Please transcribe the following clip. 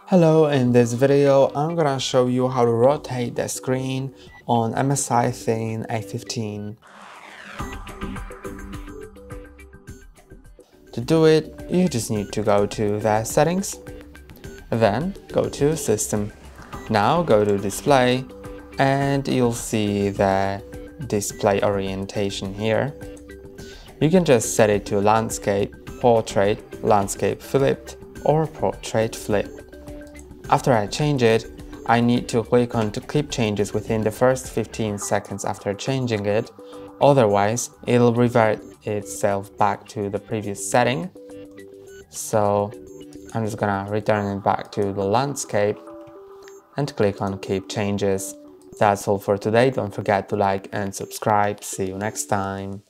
Hello, in this video I'm gonna show you how to rotate the screen on MSI Thin A15. To do it, you just need to go to the settings, then go to System. Now go to Display and you'll see the display orientation here. You can just set it to Landscape, Portrait, Landscape Flipped or Portrait Flipped. After I change it, I need to click on to keep changes within the first 15 seconds after changing it, otherwise it'll revert itself back to the previous setting. So I'm just gonna return it back to the landscape and click on keep changes. That's all for today. Don't forget to like and subscribe. See you next time.